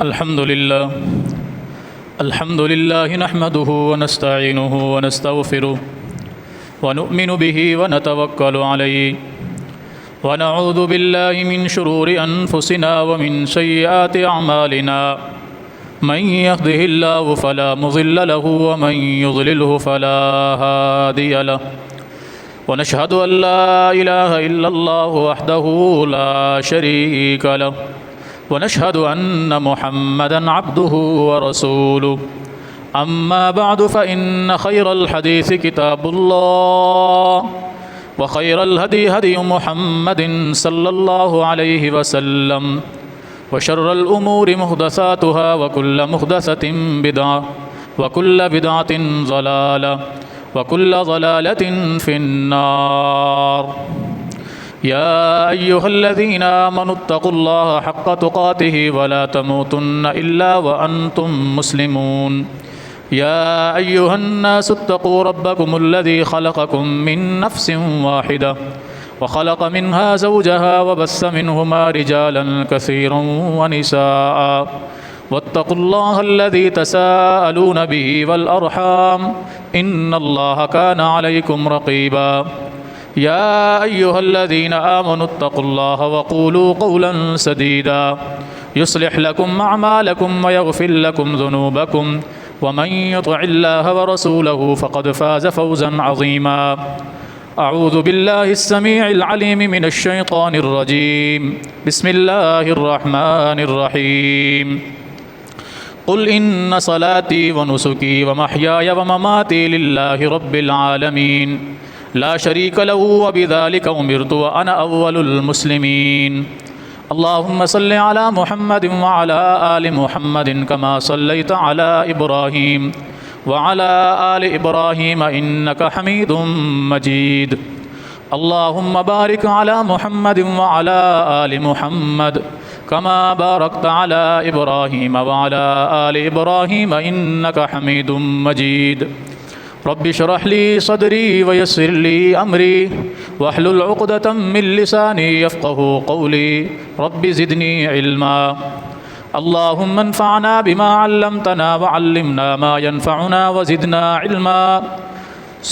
الحمد لله نحمده ونستعينه ونستغفره ونؤمن به ونتوكل عليه ونعوذ بالله من شرور أنفسنا ومن سيئات أعمالنا من يهده الله فلا مضل له ومن يضلله فلا هادي له ونشهد أن لا إله إلا الله وحده لا شريك له ونشهد أن محمدًا عبده ورسوله أما بعد فإن خير الحديث كتاب الله وخير الهدي هدي محمد صلى الله عليه وسلم وشر الأمور محدثاتها وكل محدثة بدعة وكل بدعة ضلالة وكل ضلالة في النار يا أيها الذين آمنوا اتقوا الله حق تقاته ولا تموتن إلا وأنتم مسلمون يا أيها الناس اتقوا ربكم الذي خلقكم من نفس واحدة وخلق منها زوجها وبث منهما رجالا كثيرا ونساء واتقوا الله الذي تساءلون به والأرحام إن الله كان عليكم رقيبا يا أيها الذين آمنوا اتقوا الله وقولوا قولا سديدا يصلح لكم أعمالكم ويغفر لكم ذنوبكم ومن يطع الله ورسوله فقد فاز فوزا عظيما أعوذ بالله السميع العليم من الشيطان الرجيم بسم الله الرحمن الرحيم قل إن صلاتي ونسكي ومحياي ومماتي لله رب العالمين لا شريك له وبذلك أمرت وأنا أول المسلمين اللهم صل على محمد وعلى آل محمد كما صليت على إبراهيم وعلى آل إبراهيم إنك حميد مجيد اللهم بارك على محمد وعلى آل محمد كما باركت على إبراهيم وعلى آل إبراهيم إنك حميد مجيد رب اشرح لي صدري ويسر لي أمري واحلل عقدة من لساني يفقه قولي رب زدني علما اللهم انفعنا بما علمتنا وعلمنا ما ينفعنا وزدنا علما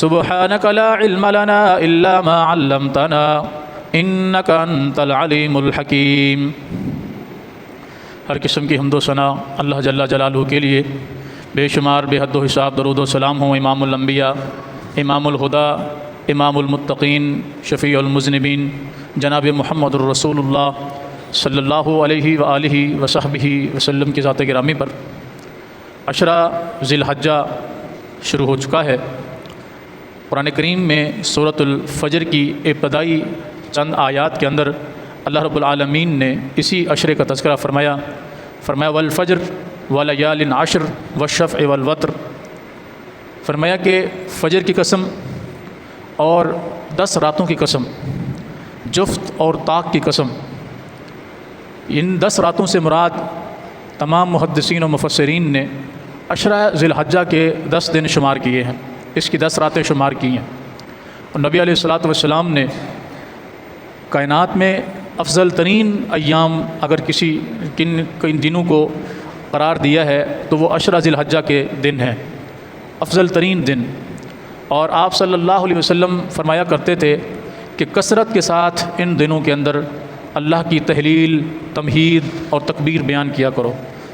سبحانك لا علم لنا إلا ما علمتنا إنك أنت العليم الحكيم۔ ہر قسم کی حمد و ثنا اللہ جل جلالہ کے لیے، بے شمار بے حد و حساب درود و سلام ہوں امام الانبیاء، امام الہدا، امام المتقین، شفیع المذنبین، جناب محمد الرسول اللہ صلی اللہ علیہ وآلہ وصحبہ وسلم کی ذات گرامی پر۔ عشرہ ذی الحجہ شروع ہو چکا ہے۔ قرآن کریم میں سورۃ الفجر کی ابتدائی چند آیات کے اندر اللہ رب العالمین نے اسی عشرے کا تذکرہ فرمایا والفجر ولیال عشر والشفع والوتر، فرمایا کہ فجر کی قسم اور 10 راتوں کی قسم، جفت اور طاق کی قسم۔ ان 10 راتوں سے مراد تمام محدثین و مفسرین نے عشرہ ذی الحجہ کے 10 دن شمار کیے ہیں، اس کی 10 راتیں شمار کی ہیں۔ اور نبی علیہ الصلوۃ والسلام نے کائنات میں افضل ترین ایام اگر کن دنوں کو قرار دیا ہے تو وہ عشرہ ذی الحجہ کے دن ہیں، افضل ترین دن۔ اور آپ صلی اللہ علیہ وسلم فرمایا کرتے تھے کہ کثرت کے ساتھ ان دنوں کے اندر اللہ کی تحلیل، تمہید اور تکبیر بیان کیا کرو۔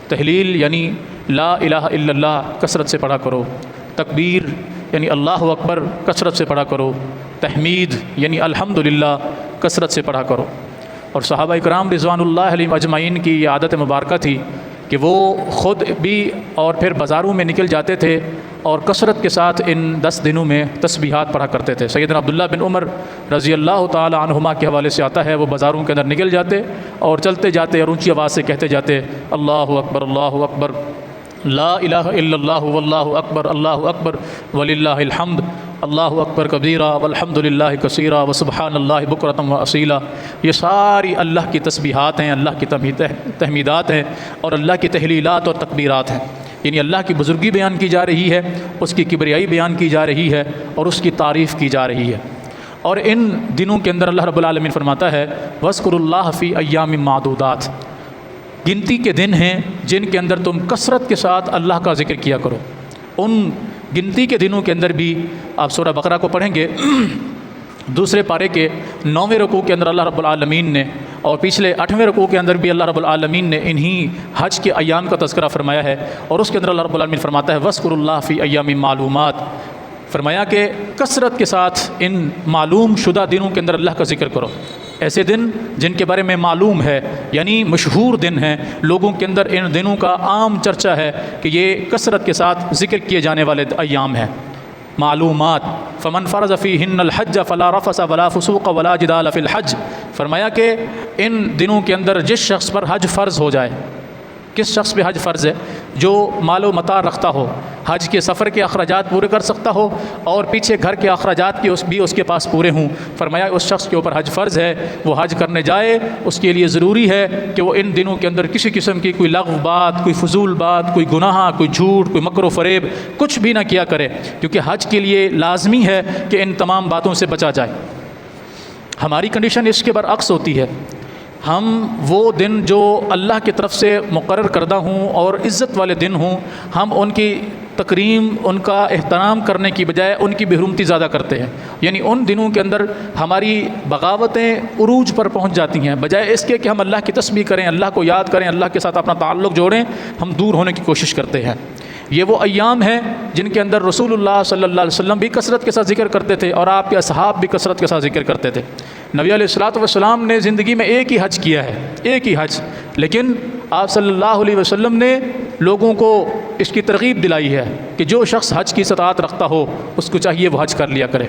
تحلیل یعنی لا الہ الا اللہ کثرت سے پڑھا کرو، تکبیر یعنی اللہ اکبر کثرت سے پڑھا کرو، تحمید یعنی الحمدللہ کثرت سے پڑھا کرو۔ اور صحابہ اکرام رضوان اللہ علیہم اجمعین کی یہ عادت مبارکہ تھی کہ وہ خود بھی اور پھر بازاروں میں نکل جاتے تھے اور کثرت کے ساتھ ان 10 دنوں میں تسبیحات پڑھا کرتے تھے۔ سیدنا عبداللہ بن عمر رضی اللہ تعالی عنہما کے حوالے سے آتا ہے، وہ بازاروں کے اندر نکل جاتے اور چلتے جاتے اور اونچی آواز سے کہتے جاتے اللہ اکبر لا الہ الا اللہ واللہ اکبر وللہ الحمد اللہ اکبر کبیرہ والحمد للہ کثیرہ وسبحان اللہ بکرۃ واصیلا۔ یہ ساری اللہ کی تسبیحات ہیں، اللہ کی تحمیدات ہیں اور اللہ کی تحلیلات اور تکبیرات ہیں۔ یعنی اللہ کی بزرگی بیان کی جا رہی ہے، اس کی کبریائی بیان کی جا رہی ہے اور اس کی تعریف کی جا رہی ہے۔ اور ان دنوں کے اندر اللہ رب العالمین فرماتا ہے وَاذْكُرُوا اللَّهَ فِي أَيَّامٍ مَّعْدُودَاتٍ، گنتی کے دن ہیں جن کے اندر تم کثرت کے ساتھ اللہ کا ذکر کیا کرو۔ ان گنتی کے دنوں کے اندر بھی آپ سورہ بقرہ کو پڑھیں گے، دوسرے پارے کے 9ویں رکوع کے اندر اللہ رب العالمین نے، اور پچھلے 8ویں رکوع کے اندر بھی اللہ رب العالمین نے انہی حج کے ایام کا تذکرہ فرمایا ہے، اور اس کے اندر اللہ رب العالمین فرماتا ہے وَاذْكُرُوا اللَّهَ فِي أَيَّامٍ مَّعْلُومَاتٍ، فرمایا کہ کثرت کے ساتھ ان معلوم شدہ دنوں کے اندر اللہ کا ذکر کرو، ایسے دن جن کے بارے میں معلوم ہے، یعنی مشہور دن ہیں، لوگوں کے اندر ان دنوں کا عام چرچا ہے کہ یہ کثرت کے ساتھ ذکر کیے جانے والے ایام ہیں، معلومات۔ فمن فرض فیہن الحج فلا رفث ولا فسوق ولا جدال فی الحج، فرمایا کہ ان دنوں کے اندر جس شخص پر حج فرض ہو جائے، کس شخص پہ حج فرض ہے؟ جو مال و متاع رکھتا ہو، حج کے سفر کے اخراجات پورے کر سکتا ہو، اور پیچھے گھر کے اخراجات بھی اس کے پاس پورے ہوں، فرمایا اس شخص کے اوپر حج فرض ہے، وہ حج کرنے جائے، اس کے لیے ضروری ہے کہ وہ ان دنوں کے اندر کسی قسم کی کوئی لغو بات، کوئی فضول بات، کوئی گناہ، کوئی جھوٹ، کوئی مکر و فریب کچھ بھی نہ کیا کرے، کیونکہ حج کے لیے لازمی ہے کہ ان تمام باتوں سے بچا جائے۔ ہماری کنڈیشن اس کے برعکس ہوتی ہے، ہم وہ دن جو اللہ کی طرف سے مقرر کردہ ہوں اور عزت والے دن ہوں، ہم ان کی تکریم، ان کا احترام کرنے کی بجائے ان کی بے حرمتی زیادہ کرتے ہیں، یعنی ان دنوں کے اندر ہماری بغاوتیں عروج پر پہنچ جاتی ہیں، بجائے اس کے کہ ہم اللہ کی تسبیح کریں، اللہ کو یاد کریں، اللہ کے ساتھ اپنا تعلق جوڑیں، ہم دور ہونے کی کوشش کرتے ہیں۔ یہ وہ ایام ہیں جن کے اندر رسول اللہ صلی اللہ علیہ وسلم بھی کثرت کے ساتھ ذکر کرتے تھے، اور آپ کے اصحاب بھی کثرت کے ساتھ ذکر کرتے تھے۔ نبی علیہ الصلوۃ والسلام نے زندگی میں ایک ہی حج کیا ہے، ایک ہی حج، لیکن آپ صلی اللہ علیہ وسلم نے لوگوں کو اس کی ترغیب دلائی ہے کہ جو شخص حج کی استطاعت رکھتا ہو اس کو چاہیے وہ حج کر لیا کرے۔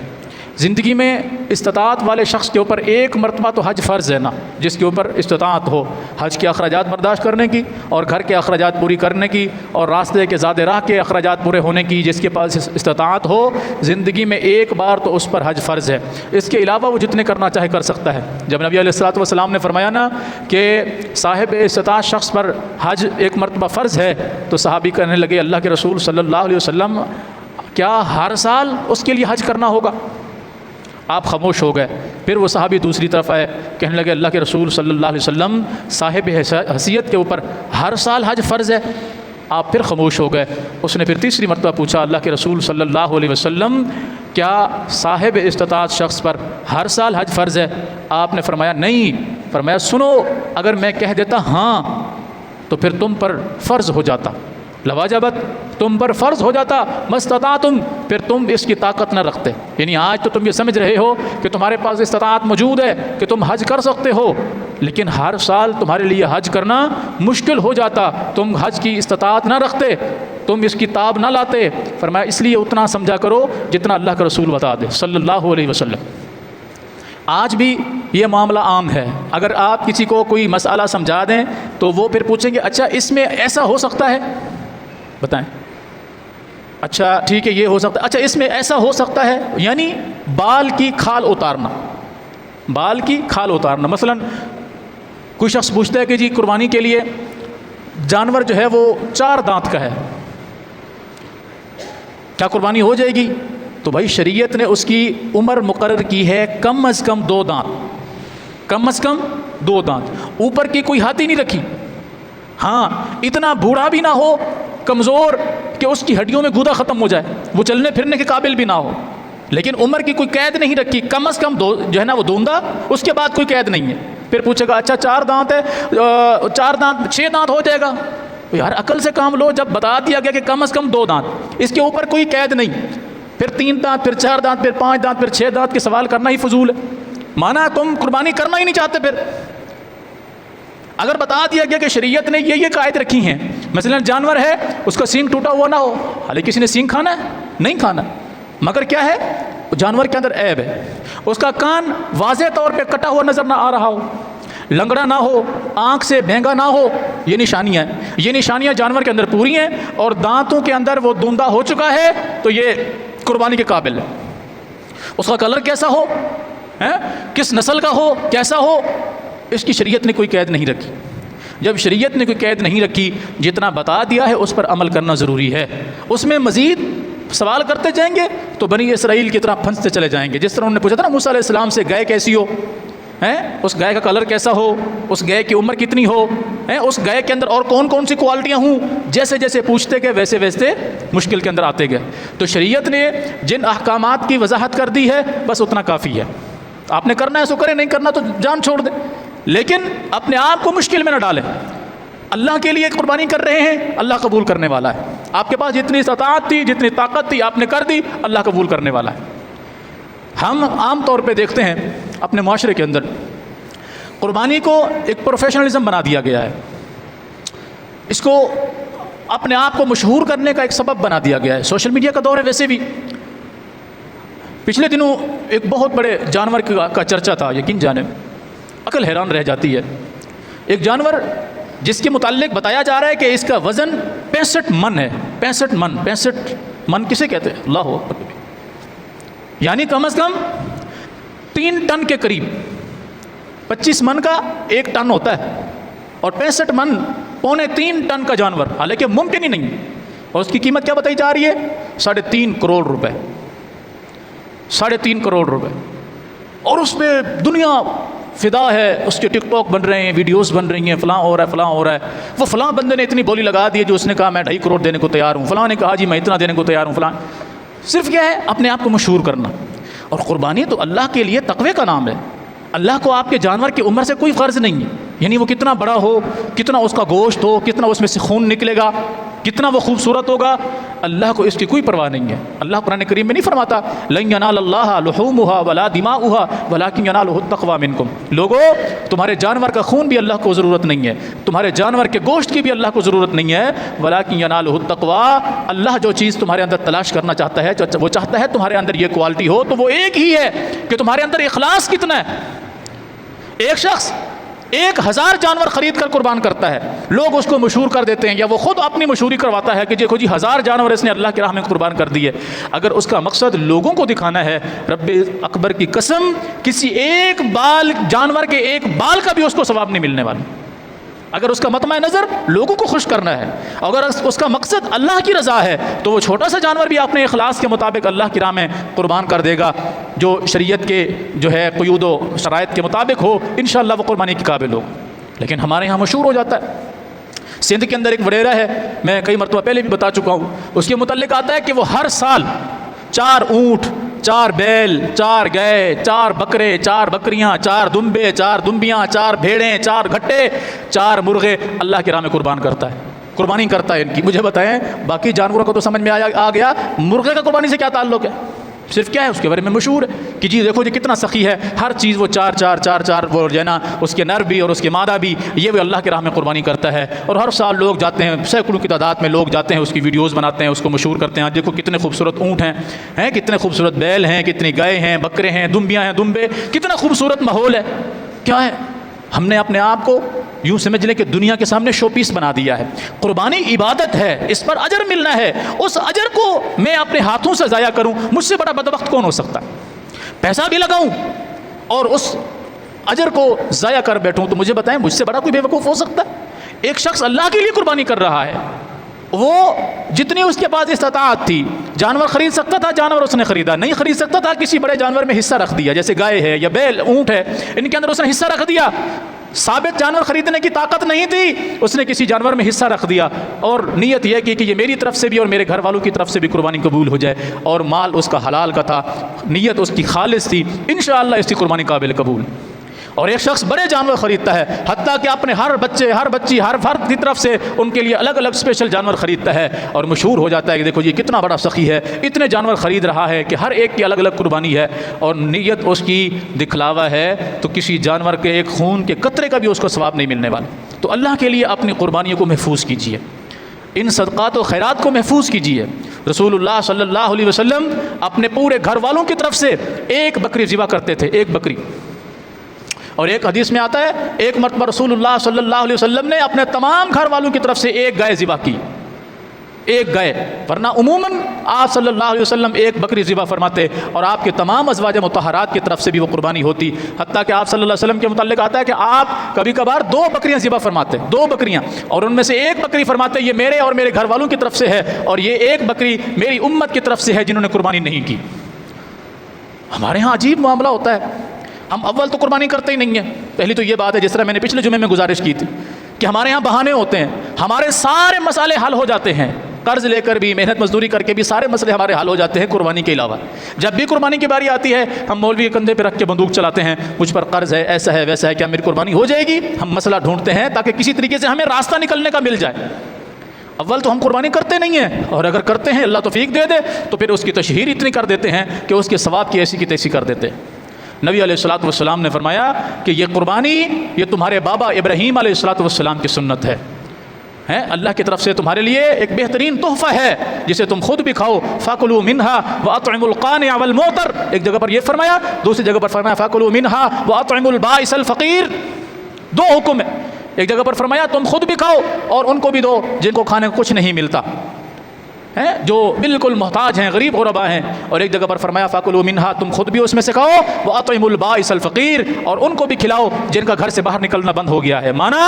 زندگی میں استطاعت والے شخص کے اوپر ایک مرتبہ تو حج فرض ہے نا، جس کے اوپر استطاعت ہو حج کے اخراجات برداشت کرنے کی، اور گھر کے اخراجات پوری کرنے کی، اور راستے کے زاد راہ کے اخراجات پورے ہونے کی، جس کے پاس استطاعت ہو زندگی میں ایک بار تو اس پر حج فرض ہے۔ اس کے علاوہ وہ جتنے کرنا چاہے کر سکتا ہے۔ جب نبی علیہ الصلوۃ والسلام نے فرمایا نا کہ صاحب استطاعت شخص پر حج ایک مرتبہ فرض ہے، تو صحابی کہنے لگے اللہ کے رسول صلی اللہ علیہ وسلم کیا ہر سال اس کے لیے حج کرنا ہوگا؟ آپ خاموش ہو گئے۔ پھر وہ صحابی دوسری طرف آئے، کہنے لگے اللہ کے رسول صلی اللہ علیہ وسلم صاحب حیثیت کے اوپر ہر سال حج فرض ہے۔ آپ پھر خاموش ہو گئے۔ اس نے پھر تیسری مرتبہ پوچھا اللہ کے رسول صلی اللہ علیہ وسلم کیا صاحب استطاعت شخص پر ہر سال حج فرض ہے؟ آپ نے فرمایا نہیں۔ فرمایا سنو، اگر میں کہہ دیتا ہاں تو پھر تم پر فرض ہو جاتا، لواجبت تم پر فرض ہو جاتا، مستطاعتم، پھر تم اس کی طاقت نہ رکھتے۔ یعنی آج تو تم یہ سمجھ رہے ہو کہ تمہارے پاس استطاعت موجود ہے کہ تم حج کر سکتے ہو، لیکن ہر سال تمہارے لیے حج کرنا مشکل ہو جاتا، تم حج کی استطاعت نہ رکھتے، تم اس کی تاب نہ لاتے۔ فرمایا اس لیے اتنا سمجھا کرو جتنا اللہ کا رسول بتا دے صلی اللہ علیہ وسلم۔ آج بھی یہ معاملہ عام ہے، اگر آپ کسی کو کوئی مسئلہ سمجھا دیں تو وہ پھر پوچھیں گے اچھا اس میں ایسا ہو سکتا ہے، بتائیں، اچھا ٹھیک ہے یہ ہو سکتا ہے، اچھا اس میں ایسا ہو سکتا ہے، یعنی بال کی کھال اتارنا، بال کی کھال اتارنا۔ مثلا کوئی شخص پوچھتا ہے کہ جی قربانی کے لیے جانور جو ہے وہ 4 دانت کا ہے، کیا قربانی ہو جائے گی؟ تو بھائی شریعت نے اس کی عمر مقرر کی ہے کم از کم 2 دانت، کم از کم 2 دانت، اوپر کی کوئی حد ہی نہیں رکھی۔ ہاں اتنا بوڑھا بھی نہ ہو، کمزور کہ اس کی ہڈیوں میں گودا ختم ہو جائے، وہ چلنے پھرنے کے قابل بھی نہ ہو، لیکن عمر کی کوئی قید نہیں رکھی، کم از کم 2 جو ہے نا وہ دوندا، اس کے بعد کوئی قید نہیں ہے۔ پھر پوچھے گا اچھا 4 دانت ہے، 4 دانت 6 دانت ہو جائے گا؟ یار عقل سے کام لو، جب بتا دیا گیا کہ کم از کم 2 دانت، اس کے اوپر کوئی قید نہیں، پھر 3 دانت، پھر 4 دانت، پھر 5 دانت، پھر 6 دانت کے سوال کرنا ہی فضول ہے۔ مانا تم قربانی کرنا ہی نہیں چاہتے۔ پھر اگر بتا دیا گیا کہ شریعت نے یہ قائد رکھی ہیں، مثلا جانور ہے اس کا سینگ ٹوٹا ہوا نہ ہو، حالانکہ کسی نے سینگ کھانا ہے نہیں کھانا، مگر کیا ہے جانور کے اندر عیب ہے، اس کا کان واضح طور پہ کٹا ہوا نظر نہ آ رہا ہو، لنگڑا نہ ہو، آنکھ سے بھینگا نہ ہو، یہ نشانیاں ہیں، یہ نشانیاں جانور کے اندر پوری ہیں، اور دانتوں کے اندر وہ دوندا ہو چکا ہے تو یہ قربانی کے قابل ہے۔ اس کا کلر کیسا ہو، کس نسل کا ہو، کیسا ہو، اس کی شریعت نے کوئی قید نہیں رکھی۔ جب شریعت نے کوئی قید نہیں رکھی، جتنا بتا دیا ہے اس پر عمل کرنا ضروری ہے۔ اس میں مزید سوال کرتے جائیں گے تو بنی اسرائیل کی طرح پھنستے چلے جائیں گے۔ جس طرح انہوں نے پوچھا تھا نا موسیٰ علیہ السلام سے گائے کیسی ہو، اس گائے کا کلر کیسا ہو، اس گائے کی عمر کتنی ہو، اس گائے کے اندر اور کون کون سی کوالٹیاں ہوں، جیسے جیسے پوچھتے گئے ویسے ویسے مشکل کے اندر آتے گئے۔ تو شریعت نے جن احکامات کی وضاحت کر دی ہے بس اتنا کافی ہے، آپ نے کرنا ہے سو کریں، نہیں کرنا تو جان چھوڑ دیں، لیکن اپنے آپ کو مشکل میں نہ ڈالیں۔ اللہ کے لیے قربانی کر رہے ہیں، اللہ قبول کرنے والا ہے۔ آپ کے پاس جتنی استطاعت تھی، جتنی طاقت تھی، آپ نے کر دی، اللہ قبول کرنے والا ہے۔ ہم عام طور پہ دیکھتے ہیں اپنے معاشرے کے اندر قربانی کو ایک پروفیشنلزم بنا دیا گیا ہے، اس کو اپنے آپ کو مشہور کرنے کا ایک سبب بنا دیا گیا ہے۔ سوشل میڈیا کا دور ہے، ویسے بھی پچھلے دنوں ایک بہت بڑے جانور کا چرچا تھا، یقین جانیں عقل حیران رہ جاتی ہے۔ ایک جانور جس کے متعلق بتایا جا رہا ہے کہ اس کا وزن 65 من ہے۔ 65 من کسے کہتے ہیں؟ اللہ اکبر، یعنی کم از کم 3 ٹن کے قریب۔ 25 من کا 1 ٹن ہوتا ہے، اور 65 من 2.25 ٹن کا جانور، حالانکہ ممکن ہی نہیں۔ اور اس کی قیمت کیا بتائی جا رہی ہے؟ 3.5 کروڑ روپے۔ 3.5 کروڑ روپے، اور اس پہ دنیا فدا ہے، اس کے ٹک ٹاک بن رہے ہیں، ویڈیوز بن رہی ہیں، فلاں ہو رہا ہے، فلاں ہو رہا ہے۔ وہ فلاں بندے نے اتنی بولی لگا دی ہے جو اس نے کہا میں 2.5 کروڑ دینے کو تیار ہوں، فلاں نے کہا جی میں اتنا دینے کو تیار ہوں، فلاں۔ صرف کیا ہے؟ اپنے آپ کو مشہور کرنا۔ اور قربانی تو اللہ کے لیے تقوی کا نام ہے۔ اللہ کو آپ کے جانور کی عمر سے کوئی غرض نہیں ہے، یعنی وہ کتنا بڑا ہو، کتنا اس کا گوشت ہو، کتنا اس میں سے خون نکلے گا، کتنا وہ خوبصورت ہوگا، اللہ کو اس کی کوئی پرواہ نہیں ہے۔ اللہ قرآن کریم میں نہیں فرماتا لن ینال اللہ لحومها ولا دماؤها ولکن ینالہ التقوی منکم، لوگو تمہارے جانور کا خون بھی اللہ کو ضرورت نہیں ہے، تمہارے جانور کے گوشت کی بھی اللہ کو ضرورت نہیں ہے، ولکن ینالہ التقوی، اللہ جو چیز تمہارے اندر تلاش کرنا چاہتا ہے، وہ چاہتا ہے تمہارے اندر یہ کوالٹی ہو، تو وہ ایک ہی ہے کہ تمہارے اندر اخلاص کتنا ہے۔ ایک شخص 1000 جانور خرید کر قربان کرتا ہے، لوگ اس کو مشہور کر دیتے ہیں، یا وہ خود اپنی مشہوری کرواتا ہے کہ دیکھو جی 1000 جانور اس نے اللہ کی راہ میں قربان کر دی ہے۔ اگر اس کا مقصد لوگوں کو دکھانا ہے، رب اکبر کی قسم کسی ایک بال جانور کے ایک بال کا بھی اس کو ثواب نہیں ملنے والا۔ اگر اس کا مطمع نظر لوگوں کو خوش کرنا ہے، اگر اس کا مقصد اللہ کی رضا ہے، تو وہ چھوٹا سا جانور بھی اپنے اخلاص کے مطابق اللہ کی راہ میں قربان کر دے گا، جو شریعت کے جو ہے قیود و شرائط کے مطابق ہو، انشاءاللہ وہ قربانی کے قابل ہو۔ لیکن ہمارے یہاں مشہور ہو جاتا ہے۔ سندھ کے اندر ایک وڈیرا ہے، میں کئی مرتبہ پہلے بھی بتا چکا ہوں، اس کے متعلق آتا ہے کہ وہ ہر سال 4 اونٹ، 4 بیل، 4 گائے، 4 بکرے، 4 بکریاں، 4 دمبے، 4 دمبیاں، 4 بھیڑیں، 4 گھٹے، 4 مرغے اللہ کی راہ میں قربان کرتا ہے، قربانی کرتا ہے ان کی۔ مجھے بتائیں باقی جانوروں کو تو سمجھ میں آ گیا، مرغے کا قربانی سے کیا تعلق ہے؟ صرف کیا ہے اس کے بارے میں مشہور ہے کہ جی دیکھو جی کتنا سخی ہے، ہر چیز وہ 4 وہ جو ہے نا اس کے نر بھی اور اس کے مادہ بھی، یہ بھی اللہ کی راہ میں قربانی کرتا ہے۔ اور ہر سال لوگ جاتے ہیں، سینکڑوں کی تعداد میں لوگ جاتے ہیں، اس کی ویڈیوز بناتے ہیں، اس کو مشہور کرتے ہیں۔ دیکھو کتنے خوبصورت اونٹ ہیں، کتنے خوبصورت بیل ہیں، کتنی گائے ہیں، بکرے ہیں، دمبیاں ہیں، دمبے، کتنا خوبصورت ماحول ہے۔ کیا ہے؟ ہم نے اپنے آپ کو یوں سمجھ لیں کہ دنیا کے سامنے شو پیس بنا دیا ہے۔ قربانی عبادت ہے، اس پر اجر ملنا ہے، اس اجر کو میں اپنے ہاتھوں سے ضائع کروں، مجھ سے بڑا بدبخت کون ہو سکتا ہے؟ پیسہ بھی لگاؤں اور اس اجر کو ضائع کر بیٹھوں، تو مجھے بتائیں مجھ سے بڑا کوئی بے وقوف ہو سکتا ہے؟ ایک شخص اللہ کے لیے قربانی کر رہا ہے، وہ جتنی اس کے پاس استطاعت تھی، جانور خرید سکتا تھا، جانور اس نے خریدا، نہیں خرید سکتا تھا، کسی بڑے جانور میں حصہ رکھ دیا، جیسے گائے ہے یا بیل، اونٹ ہے، ان کے اندر اس نے حصہ رکھ دیا۔ ثابت جانور خریدنے کی طاقت نہیں تھی، اس نے کسی جانور میں حصہ رکھ دیا، اور نیت یہ کہ یہ میری طرف سے بھی اور میرے گھر والوں کی طرف سے بھی قربانی قبول ہو جائے، اور مال اس کا حلال کا تھا، نیت اس کی خالص تھی، انشاءاللہ اس کی قربانی قابل قبول۔ اور ایک شخص بڑے جانور خریدتا ہے، حتیٰ کہ اپنے ہر بچے، ہر بچی، ہر فرد کی طرف سے ان کے لیے الگ الگ اسپیشل جانور خریدتا ہے، اور مشہور ہو جاتا ہے کہ دیکھو یہ کتنا بڑا سخی ہے، اتنے جانور خرید رہا ہے کہ ہر ایک کی الگ الگ قربانی ہے، اور نیت اس کی دکھلاوا ہے، تو کسی جانور کے ایک خون کے قطرے کا بھی اس کو ثواب نہیں ملنے والا۔ تو اللہ کے لیے اپنی قربانیوں کو محفوظ کیجیے، ان صدقات و خیرات کو محفوظ کیجیے۔ رسول اللہ صلی اللہ علیہ وسلم اپنے پورے گھر والوں کی طرف سے 1 بکری ذبح کرتے تھے، 1 بکری۔ اور ایک حدیث میں آتا ہے ایک مرتبہ رسول اللہ صلی اللہ علیہ وسلم نے اپنے تمام گھر والوں کی طرف سے 1 گائے ذبح کی، 1 گائے، ورنہ عموماً آپ صلی اللہ علیہ وسلم 1 بکری ذبح فرماتے، اور آپ کے تمام ازواج مطہرات کی طرف سے بھی وہ قربانی ہوتی، حتیٰ کہ آپ صلی اللہ علیہ وسلم کے متعلق آتا ہے کہ آپ کبھی کبھار 2 بکریاں ذبح فرماتے، 2 بکریاں، اور ان میں سے 1 بکری فرماتے یہ میرے اور میرے گھر والوں کی طرف سے ہے، اور یہ 1 بکری میری امت کی طرف سے ہے جنہوں نے قربانی نہیں کی۔ ہمارے ہاں عجیب معاملہ ہوتا ہے، ہم اول تو قربانی کرتے ہی نہیں ہیں. پہلی تو یہ بات ہے، جس طرح میں نے پچھلے جمعے میں گزارش کی تھی کہ ہمارے ہاں بہانے ہوتے ہیں، ہمارے سارے مسئلے حل ہو جاتے ہیں، قرض لے کر بھی، محنت مزدوری کر کے بھی سارے مسئلے ہمارے حل ہو جاتے ہیں قربانی کے علاوہ. جب بھی قربانی کی باری آتی ہے ہم مولوی کے کندھے پہ رکھ کے بندوق چلاتے ہیں، مجھ پر قرض ہے، ایسا ہے ویسا ہے، کیا میری قربانی ہو جائے گی؟ ہم مسئلہ ڈھونڈتے ہیں تاکہ کسی طریقے سے ہمیں راستہ نکلنے کا مل جائے. اول تو ہم قربانی کرتے نہیں ہیں، اور اگر کرتے ہیں اللہ توفیق دے دے تو پھر اس کی تشہیر اتنی کر دیتے ہیں کہ اس کے ثواب کی ایسی کی تیسی کر دیتے ہیں. نبی علیہ الصلوۃ والسلام نے فرمایا کہ یہ قربانی یہ تمہارے بابا ابراہیم علیہ الصلوۃ والسلام کی سنت ہے، اللہ کی طرف سے تمہارے لیے ایک بہترین تحفہ ہے جسے تم خود بھی کھاؤ. فَكُلُوا مِنْهَا وَأَطْعِمُوا الْقَانِعَ وَالْمُعْتَرَ، ایک جگہ پر یہ فرمایا، دوسری جگہ پر فرمایا فَكُلُوا مِنْهَا وَأَطْعِمُوا الْبَائِسَ الْفَقِيرَ. دو حکم ہے، ایک جگہ پر فرمایا تم خود بھی کھاؤ اور ان کو بھی دو جن کو کھانے کو کچھ نہیں ملتا، جو بالکل محتاج ہیں، غریب غربا ہیں. اور ایک جگہ پر فرمایا فَكُلُوا مِنْهَا، تم خود بھی اس میں سے کھاؤ، وَأَطْعِمُوا الْبَائِسَ الْفَقِيرَ، اور ان کو بھی کھلاؤ جن کا گھر سے باہر نکلنا بند ہو گیا ہے. مانا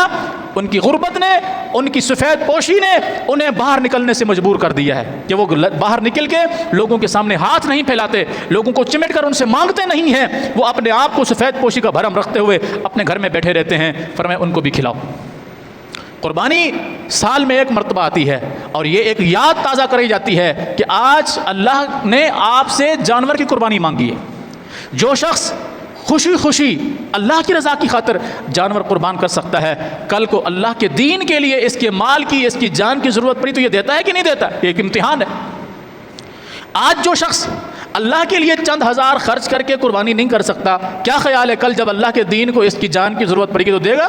ان کی غربت نے، ان کی سفید پوشی نے انہیں باہر نکلنے سے مجبور کر دیا ہے کہ وہ باہر نکل کے لوگوں کے سامنے ہاتھ نہیں پھیلاتے، لوگوں کو چمٹ کر ان سے مانگتے نہیں ہیں، وہ اپنے آپ کو سفید پوشی کا بھرم رکھتے ہوئے اپنے گھر میں بیٹھے رہتے ہیں. فرمایا ان کو بھی کھلاؤ. قربانی سال میں ایک مرتبہ آتی ہے اور یہ ایک یاد تازہ کرائی جاتی ہے کہ آج اللہ نے آپ سے جانور کی قربانی مانگی ہے. جو شخص خوشی خوشی اللہ کی رضا کی خاطر جانور قربان کر سکتا ہے، کل کو اللہ کے دین کے لیے اس کے مال کی، اس کی جان کی ضرورت پڑی تو یہ دیتا ہے کہ نہیں دیتا؟ یہ ایک امتحان ہے. آج جو شخص اللہ کے لیے چند ہزار خرچ کر کے قربانی نہیں کر سکتا، کیا خیال ہے کل جب اللہ کے دین کو اس کی جان کی ضرورت پڑے گی تو دے گا؟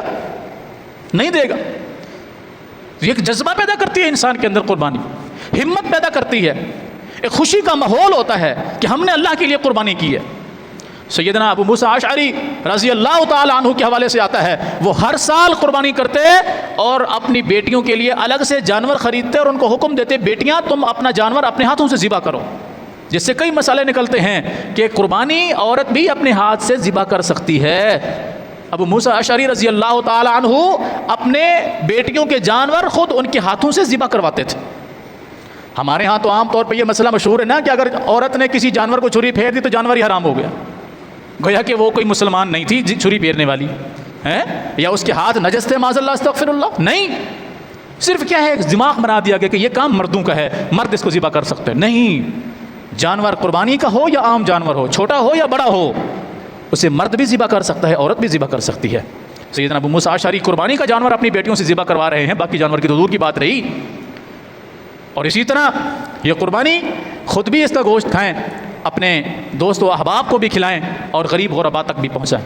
نہیں دے گا. یہ ایک جذبہ پیدا کرتی ہے انسان کے اندر قربانی، ہمت پیدا کرتی ہے، ایک خوشی کا ماحول ہوتا ہے کہ ہم نے اللہ کے لیے قربانی کی ہے. سیدنا ابو موسیٰ اشعری رضی اللہ تعالیٰ عنہ کے حوالے سے آتا ہے، وہ ہر سال قربانی کرتے اور اپنی بیٹیوں کے لیے الگ سے جانور خریدتے اور ان کو حکم دیتے بیٹیاں تم اپنا جانور اپنے ہاتھوں سے ذبح کرو. جس سے کئی مسئلے نکلتے ہیں کہ قربانی عورت بھی اپنے ہاتھ سے ذبح کر سکتی ہے. ابو موسیٰ اشعری رضی اللہ تعالیٰ عنہ اپنے بیٹیوں کے جانور خود ان کے ہاتھوں سے ذبح کرواتے تھے. ہمارے ہاں تو عام طور پہ یہ مسئلہ مشہور ہے نا کہ اگر عورت نے کسی جانور کو چھری پھیر دی تو جانور ہی حرام ہو گیا، گویا کہ وہ کوئی مسلمان نہیں تھی چھری پھیرنے والی ہے، یا اس کے ہاتھ نجس تھے معاذ اللہ استغفر اللہ. نہیں، صرف کیا ہے دماغ بنا دیا گیا کہ یہ کام مردوں کا ہے، مرد اس کو ذبح کر سکتے ہیں. نہیں، جانور قربانی کا ہو یا عام جانور ہو، چھوٹا ہو یا بڑا ہو، اسے مرد بھی ذبح کر سکتا ہے، عورت بھی ذبح کر سکتی ہے. سیدنا ابو موسیٰ اشعری قربانی کا جانور اپنی بیٹیوں سے ذبح کروا رہے ہیں، باقی جانور کی تو دور کی بات رہی. اور اسی طرح یہ قربانی خود بھی اس کا گوشت کھائیں، اپنے دوست و احباب کو بھی کھلائیں اور غریب غربا تک بھی پہنچائیں.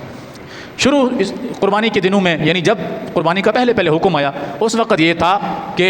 شروع اس قربانی کے دنوں میں، یعنی جب قربانی کا پہلے حکم آیا اس وقت یہ تھا کہ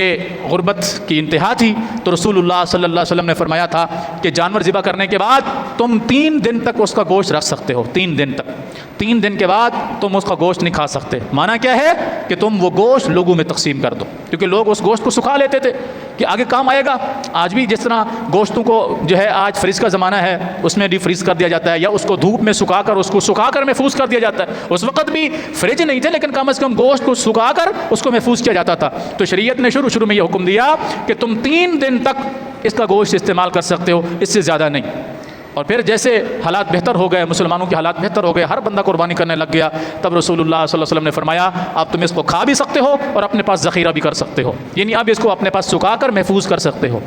غربت کی انتہا تھی، تو رسول اللہ صلی اللہ علیہ وسلم نے فرمایا تھا کہ جانور ذبح کرنے کے بعد تم 3 دن تک اس کا گوشت رکھ سکتے ہو. 3 دن تک، 3 دن کے بعد تم اس کا گوشت نہیں کھا سکتے. معنی کیا ہے کہ تم وہ گوشت لوگوں میں تقسیم کر دو، کیونکہ لوگ اس گوشت کو سکھا لیتے تھے کہ آگے کام آئے گا. آج بھی جس طرح گوشتوں کو جو ہے آج فریز کا زمانہ ہے، اس میں ڈی فریز کر دیا جاتا ہے یا اس کو دھوپ میں سکھا کر اس کو سکھا کر محفوظ کر دیا جاتا ہے. اس وقت بھی فریج نہیں تھے، لیکن کم از کم گوشت کو سکھا کر اس کو محفوظ کیا جاتا تھا. تو شریعت نے شروع میں یہ حکم دیا کہ تم 3 دن تک اس کا گوشت استعمال کر سکتے ہو، اس سے زیادہ نہیں. اور پھر جیسے حالات بہتر ہو گئے، مسلمانوں کے حالات بہتر ہو گئے، ہر بندہ قربانی کرنے لگ گیا، تب رسول اللہ صلی اللہ علیہ وسلم نے فرمایا آپ تم اس کو کھا بھی سکتے ہو اور اپنے پاس ذخیرہ بھی کر سکتے ہو. یعنی اب اس کو اپنے پاس سکھا کر محفوظ کر سکتے ہو.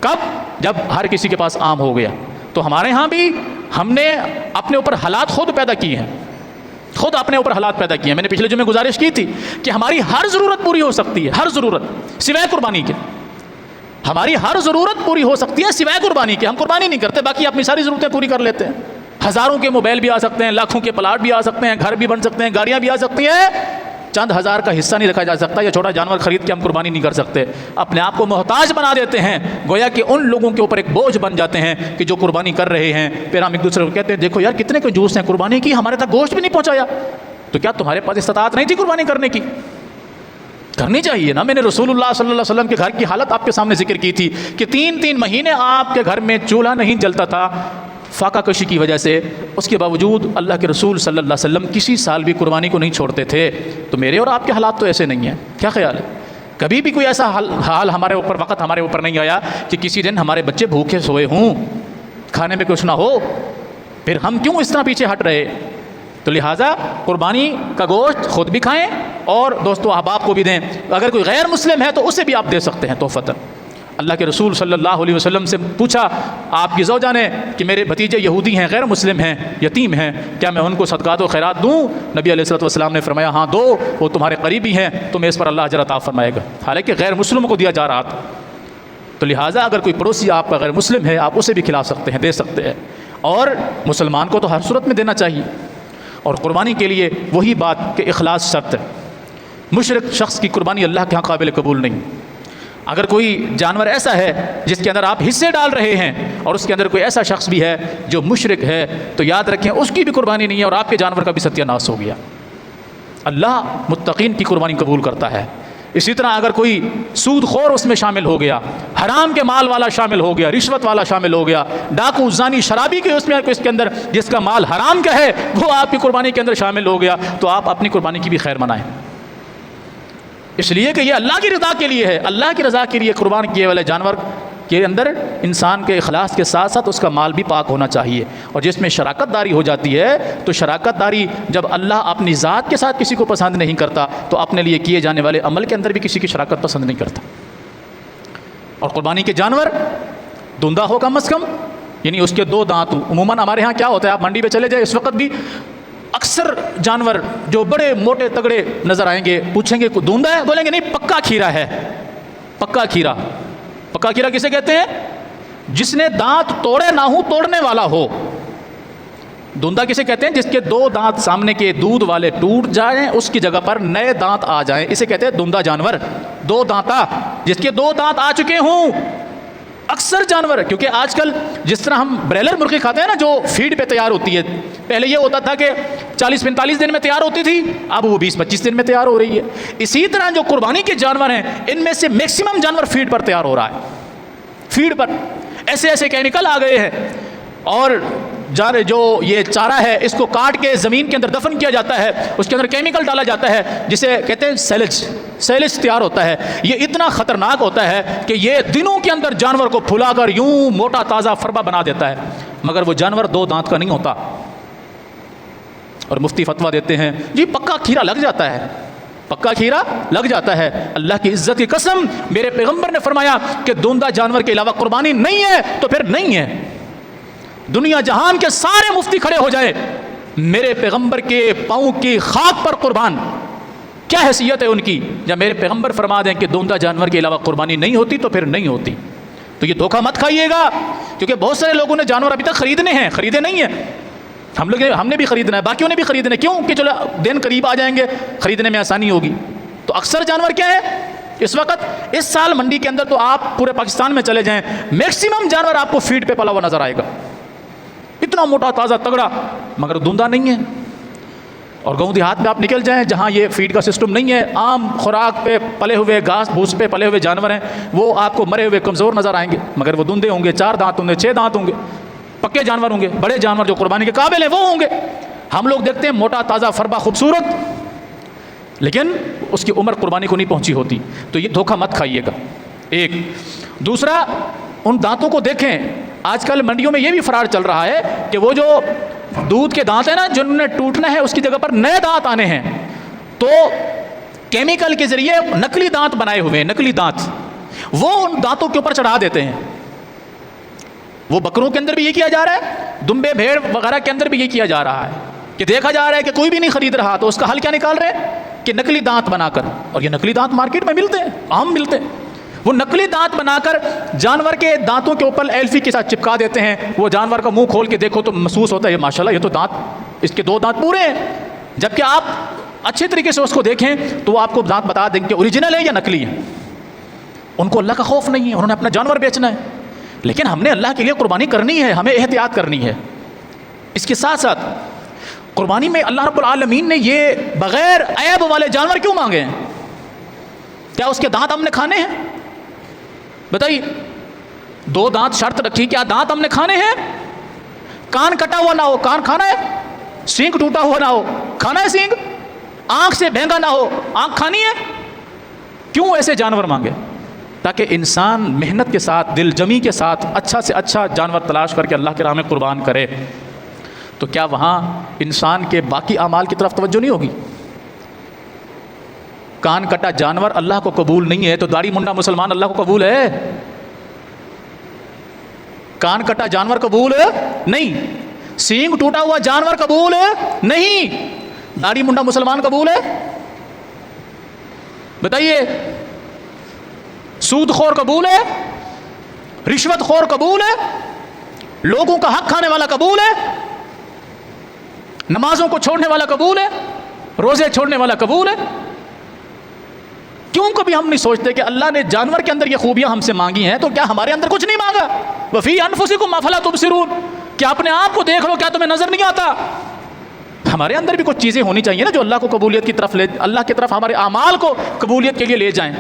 کب؟ جب ہر کسی کے پاس عام ہو گیا. تو ہمارے ہاں بھی ہم نے اپنے اوپر حالات خود پیدا کیے ہیں، خود اپنے اوپر حالات پیدا کیے ہیں. میں نے پچھلے جمعے گزارش کی تھی کہ ہماری ہر ضرورت پوری ہو سکتی ہے، ہر ضرورت سوائے قربانی کے. ہماری ہر ضرورت پوری ہو سکتی ہے سوائے قربانی کے. ہم قربانی نہیں کرتے، باقی اپنی ساری ضرورتیں پوری کر لیتے ہیں. ہزاروں کے موبائل بھی آ سکتے ہیں، لاکھوں کے پلاٹ بھی آ سکتے ہیں، گھر بھی بن سکتے ہیں، گاڑیاں بھی آ سکتی ہیں. چند ہزار کا حصہ نہیں رکھا جا سکتا، یا چھوٹا جانور خرید کے ہم قربانی نہیں کر سکتے. اپنے آپ کو محتاج بنا دیتے ہیں، گویا کہ ان لوگوں کے اوپر ایک بوجھ بن جاتے ہیں کہ جو قربانی کر رہے ہیں. پھر ہم ایک دوسرے کو کہتے ہیں دیکھو یار کتنے کنجوس ہیں، قربانی کی ہمارے تک گوشت بھی نہیں پہنچایا. تو کیا تمہارے پاس استطاعت نہیں تھی قربانی کرنے کی؟ کرنی چاہیے نا. میں نے رسول اللہ صلی اللہ علیہ وسلم کے گھر کی حالت آپ کے سامنے ذکر کی تھی کہ 3 مہینے آپ کے گھر میں چولہا نہیں جلتا تھا فاقہ کشی کی وجہ سے. اس کے باوجود اللہ کے رسول صلی اللہ علیہ وسلم کسی سال بھی قربانی کو نہیں چھوڑتے تھے. تو میرے اور آپ کے حالات تو ایسے نہیں ہیں. کیا خیال ہے؟ کبھی بھی کوئی ایسا حال ہمارے اوپر، وقت ہمارے اوپر نہیں آیا کہ کسی دن ہمارے بچے بھوکے سوئے ہوں، کھانے میں کچھ نہ ہو؟ پھر ہم کیوں اس طرح پیچھے ہٹ رہے؟ تو لہٰذا قربانی کا گوشت خود بھی کھائیں اور دوستو احباب کو بھی دیں. اگر کوئی غیر مسلم ہے تو اسے بھی آپ دے سکتے ہیں توفتاً. اللہ کے رسول صلی اللہ علیہ وسلم سے پوچھا آپ کی زوجہ نے کہ میرے بھتیجے یہودی ہیں، غیر مسلم ہیں، یتیم ہیں، کیا میں ان کو صدقات و خیرات دوں؟ نبی علیہ الصلوۃ والسلام نے فرمایا ہاں دو، وہ تمہارے قریبی ہیں، تمہیں اس پر اللہ اجر عطا فرمائے گا. حالانکہ غیر مسلموں کو دیا جا رہا تھا. تو لہٰذا اگر کوئی پڑوسی آپ کا غیر مسلم ہے آپ اسے بھی کھلا سکتے ہیں، دے سکتے ہیں. اور مسلمان کو تو ہر صورت میں دینا چاہیے. اور قربانی کے لیے وہی بات کہ اخلاص شرط ہے. مشرک شخص کی قربانی اللہ کے ہاں قابل قبول نہیں. اگر کوئی جانور ایسا ہے جس کے اندر آپ حصے ڈال رہے ہیں اور اس کے اندر کوئی ایسا شخص بھی ہے جو مشرک ہے تو یاد رکھیں اس کی بھی قربانی نہیں ہے اور آپ کے جانور کا بھی ستیہ ناش ہو گیا. اللہ متقین کی قربانی قبول کرتا ہے. اسی طرح اگر کوئی سود خور اس میں شامل ہو گیا، حرام کے مال والا شامل ہو گیا، رشوت والا شامل ہو گیا، ڈاکو زانی شرابی کے اس کے اندر جس کا مال حرام کا ہے وہ آپ کی قربانی کے اندر شامل ہو گیا تو آپ اپنی قربانی کی بھی خیر منائیں. اس لیے کہ یہ اللہ کی رضا کے لیے ہے. اللہ کی رضا کے لیے قربان کیے والے جانور کے اندر انسان کے اخلاص کے ساتھ ساتھ اس کا مال بھی پاک ہونا چاہیے. اور جس میں شراکت داری ہو جاتی ہے تو شراکت داری جب اللہ اپنی ذات کے ساتھ کسی کو پسند نہیں کرتا تو اپنے لیے کیے جانے والے عمل کے اندر بھی کسی کی شراکت پسند نہیں کرتا. اور قربانی کے جانور دندہ ہو کم از کم، یعنی اس کے 2 دانت ہوں. عموماً ہمارے ہاں کیا ہوتا ہے، آپ منڈی پہ چلے جائیں اس وقت بھی اکثر جانور جو بڑے موٹے تگڑے نظر آئیں گے، پوچھیں گے دوندا ہے، بولیں گے نہیں پکا کھیرا ہے. پکا کھیرا، پکا کھیرا کسے کہتے ہیں؟ جس نے دانت توڑے نہ ہوں، توڑنے والا ہو. دوندا کسے کہتے ہیں؟ جس کے 2 دانت سامنے کے دودھ والے ٹوٹ جائیں، اس کی جگہ پر نئے دانت آ جائیں، اسے کہتے ہیں دوندا جانور. 2 دانتا جس کے 2 دانت آ چکے ہوں. اکثر جانور، کیونکہ آج کل جس طرح ہم بریلر مرغی کھاتے ہیں نا جو فیڈ پہ تیار ہوتی ہے، پہلے یہ ہوتا تھا کہ 40-45 دن میں تیار ہوتی تھی، اب وہ 20-25 دن میں تیار ہو رہی ہے. اسی طرح جو قربانی کے جانور ہیں ان میں سے میکسیمم جانور فیڈ پر تیار ہو رہا ہے. فیڈ پر ایسے ایسے کیمیکل آ گئے ہیں اور جو یہ چارہ ہے اس کو کاٹ کے زمین کے اندر دفن کیا جاتا ہے، اس کے اندر کیمیکل ڈالا جاتا ہے جسے کہتے ہیں سیلج تیار ہوتا ہے. یہ اتنا خطرناک ہوتا ہے کہ یہ دنوں کے اندر جانور کو پھلا کر یوں موٹا تازہ فربا بنا دیتا ہے، مگر وہ جانور 2 دانت کا نہیں ہوتا. اور مفتی فتویٰ دیتے ہیں جی پکا کھیرا لگ جاتا ہے، پکا کھیرا لگ جاتا ہے. اللہ کی عزت کی قسم میرے پیغمبر نے فرمایا کہ دوندا جانور کے علاوہ قربانی نہیں ہے تو پھر نہیں ہے. دنیا جہان کے سارے مفتی کھڑے ہو جائے، میرے پیغمبر کے پاؤں کی خاک پر قربان، کیا حیثیت ہے ان کی؟ جب میرے پیغمبر فرما دیں کہ دوندا جانور کے علاوہ قربانی نہیں ہوتی تو پھر نہیں ہوتی. تو یہ دھوکہ مت کھائیے گا، کیونکہ بہت سارے لوگوں نے جانور ابھی تک خریدنے ہیں، خریدے نہیں ہیں. ہم نے بھی خریدنا ہے، باقیوں نے بھی خریدنا ہے. کیوں؟ کہ چلو دن قریب آ جائیں گے، خریدنے میں آسانی ہوگی. تو اکثر جانور کیا ہے اس وقت، اس سال منڈی کے اندر تو آپ پورے پاکستان میں چلے جائیں، میکسیمم جانور آپ کو فیڈ پہ پلا ہوا نظر آئے گا، اتنا موٹا تازہ تگڑا، مگر دوندا نہیں ہے. اور گاؤں دیہات میں آپ نکل جائیں جہاں یہ فیڈ کا سسٹم نہیں ہے، عام خوراک پہ پلے ہوئے، گھاس بھوس پہ پلے ہوئے جانور ہیں، وہ آپ کو مرے ہوئے کمزور نظر آئیں گے، مگر وہ دندے ہوں گے، 4 دانت ہوں گے، 6 دانت ہوں گے، پکے جانور ہوں گے، بڑے جانور جو قربانی کے قابل ہیں وہ ہوں گے. ہم لوگ دیکھتے ہیں موٹا تازہ فربا خوبصورت، لیکن اس کی عمر قربانی کو نہیں پہنچی ہوتی. تو یہ دھوکہ مت کھائیے گا. ایک دوسرا، ان دانتوں کو دیکھیں. آج کل منڈیوں میں یہ بھی فرار چل رہا ہے کہ وہ جو دودھ کے دانت ہیں نا جنہوں نے ٹوٹنا ہے اس کی جگہ پر نئے دانت آنے ہیں، تو کیمیکل کے ذریعے نقلی دانت بنائے ہوئے ہیں، نقلی دانت وہ ان دانتوں کے اوپر چڑھا دیتے ہیں. وہ بکروں کے اندر بھی یہ کیا جا رہا ہے، دمبے بھیڑ وغیرہ کے اندر بھی یہ کیا جا رہا ہے کہ دیکھا جا رہا ہے کہ کوئی بھی نہیں خرید رہا تو اس کا حل کیا نکال رہے ہیں کہ نقلی دانت بنا کر. اور یہ نقلی دانت مارکیٹ میں ملتے ہیں، عام ملتے ہیں. وہ نقلی دانت بنا کر جانور کے دانتوں کے اوپر ایلفی کے ساتھ چپکا دیتے ہیں. وہ جانور کا منہ کھول کے دیکھو تو محسوس ہوتا ہے ماشاءاللہ یہ تو دانت، اس کے 2 دانت پورے ہیں. جبکہ آپ اچھے طریقے سے اس کو دیکھیں تو وہ آپ کو دانت بتا دیں کہ اوریجنل ہے یا نقلی ہے. ان کو اللہ کا خوف نہیں ہے، انہوں نے اپنا جانور بیچنا ہے. لیکن ہم نے اللہ کے لیے قربانی کرنی ہے، ہمیں احتیاط کرنی ہے. اس کے ساتھ ساتھ قربانی میں اللہ رب العالمین نے یہ بغیر عیب والے جانور کیوں مانگے ہیں؟ کیا اس کے دانت ہم نے کھانے ہیں؟ بتائیے، 2 دانت شرط رکھی، کیا دانت ہم نے کھانے ہیں؟ کان کٹا ہوا نہ ہو، کان کھانا ہے. سینگ ٹوٹا ہوا نہ ہو، کھانا ہے سینگ. آنکھ سے بہنگا نہ ہو، آنکھ کھانی ہے. کیوں ایسے جانور مانگے؟ تاکہ انسان محنت کے ساتھ، دل جمی کے ساتھ اچھا سے اچھا جانور تلاش کر کے اللہ کے راہ میں قربان کرے. تو کیا وہاں انسان کے باقی اعمال کی طرف توجہ نہیں ہوگی؟ کان کٹا جانور اللہ کو قبول نہیں ہے تو داڑھی منڈا مسلمان اللہ کو قبول ہے؟ کان کٹا جانور قبول ہے نہیں، سینگ ٹوٹا ہوا جانور قبول ہے نہیں، داڑھی منڈا مسلمان قبول ہے؟ بتائیے، سود خور قبول ہے؟ رشوت خور قبول ہے؟ لوگوں کا حق کھانے والا قبول ہے؟ نمازوں کو چھوڑنے والا قبول ہے؟ روزے چھوڑنے والا قبول ہے؟ کیوں کبھی ہم نہیں سوچتے کہ اللہ نے جانور کے اندر یہ خوبیاں ہم سے مانگی ہیں تو کیا ہمارے اندر کچھ نہیں مانگا؟ وفی انفسکم افلا تبصرون، کیا اپنے آپ کو دیکھ لو، کیا تمہیں نظر نہیں آتا؟ ہمارے اندر بھی کچھ چیزیں ہونی چاہیے نا جو اللہ کو قبولیت کی طرف لے، اللہ کی طرف ہمارے اعمال کو قبولیت کے لیے لے جائیں.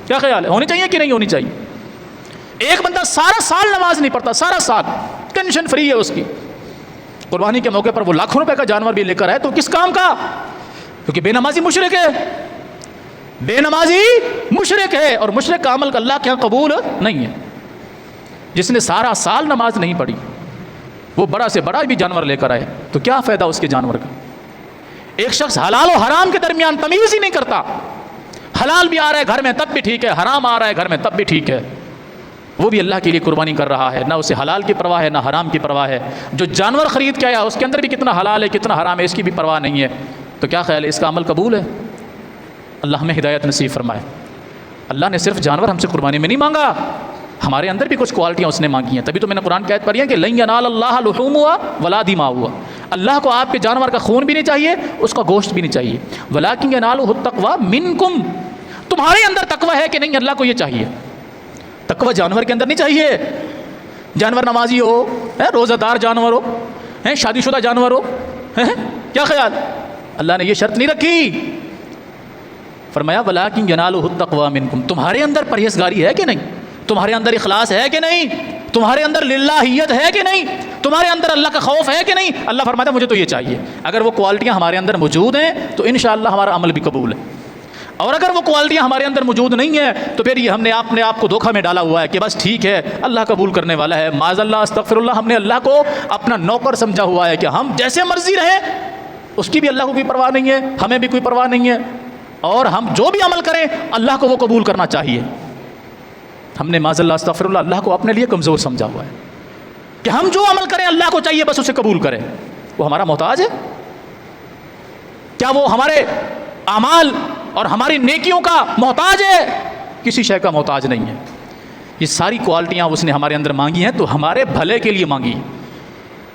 کیا خیال ہے، ہونی چاہیے کہ نہیں ہونی چاہیے؟ ایک بندہ سارا سال نماز نہیں پڑھتا، سارا سال ٹینشن فری ہے اس کی، قربانی کے موقع پر وہ لاکھوں روپے کا جانور بھی لے کر آئے تو کس کام کا؟ کیونکہ بے نمازی مشرک ہے، بے نمازی مشرک ہے، اور مشرک کا عمل اللہ کے یہاں قبول نہیں ہے. جس نے سارا سال نماز نہیں پڑھی وہ بڑا سے بڑا بھی جانور لے کر آئے تو کیا فائدہ اس کے جانور کا؟ ایک شخص حلال و حرام کے درمیان تمیز ہی نہیں کرتا، حلال بھی آ رہا ہے گھر میں تب بھی ٹھیک ہے، حرام آ رہا ہے گھر میں تب بھی ٹھیک ہے، وہ بھی اللہ کے لیے قربانی کر رہا ہے، نہ اسے حلال کی پرواہ ہے نہ حرام کی پرواہ ہے. جو جانور خرید کے آیا اس کے اندر بھی کتنا حلال ہے کتنا حرام ہے اس کی بھی پرواہ نہیں ہے، تو کیا خیال ہے اس کا عمل قبول ہے؟ اللہ ہمیں ہدایت نصیب فرمائے. اللہ نے صرف جانور ہم سے قربانی میں نہیں مانگا، ہمارے اندر بھی کچھ کوالٹیاں اس نے مانگی ہیں. تبھی تو میں نے قرآن کی آیت پڑھی ہے کہ لن ینال اللہ لحومھا ولا دماؤھا، اللہ کو آپ کے جانور کا خون بھی نہیں چاہیے، اس کا گوشت بھی نہیں چاہیے. ولکن ینالہ التقوی منکم، تمہارے اندر تقوی ہے کہ نہیں اللہ کو یہ چاہیے. تقوی جانور کے اندر نہیں چاہیے. جانور نمازی ہو، روزہ دار جانور ہو، شادی شدہ جانور ہو، کیا خیال؟ اللہ نے یہ شرط نہیں رکھی. فرمایا ولکن ینالہ التقوی منکم، تمہارے اندر پرہیزگاری ہے کہ نہیں، تمہارے اندر اخلاص ہے کہ نہیں، تمہارے اندر للہیت ہے کہ نہیں، تمہارے اندر اللہ کا خوف ہے کہ نہیں. اللہ فرماتا ہے مجھے تو یہ چاہیے. اگر وہ کوالٹیاں ہمارے اندر موجود ہیں تو انشاءاللہ ہمارا عمل بھی قبول ہے، اور اگر وہ کوالٹیاں ہمارے اندر موجود نہیں ہیں تو پھر یہ ہم نے اپنے آپ کو دھوکہ میں ڈالا ہوا ہے کہ بس ٹھیک ہے اللہ قبول کرنے والا ہے. معاذ اللہ استغفر اللہ، ہم نے اللہ کو اپنا نوکر سمجھا ہوا ہے کہ ہم جیسے مرضی رہیں، اس کی بھی اللہ کو کوئی پرواہ نہیں ہے، ہمیں بھی کوئی پرواہ نہیں ہے، اور ہم جو بھی عمل کریں اللہ کو وہ قبول کرنا چاہیے. ہم نے معاذ اللہ استغفر اللہ اللہ کو اپنے لیے کمزور سمجھا ہوا ہے کہ ہم جو عمل کریں اللہ کو چاہیے بس اسے قبول کریں. وہ ہمارا محتاج ہے کیا؟ وہ ہمارے اعمال اور ہماری نیکیوں کا محتاج ہے؟ کسی شے کا محتاج نہیں ہے. یہ ساری کوالٹیاں اس نے ہمارے اندر مانگی ہیں تو ہمارے بھلے کے لیے مانگی.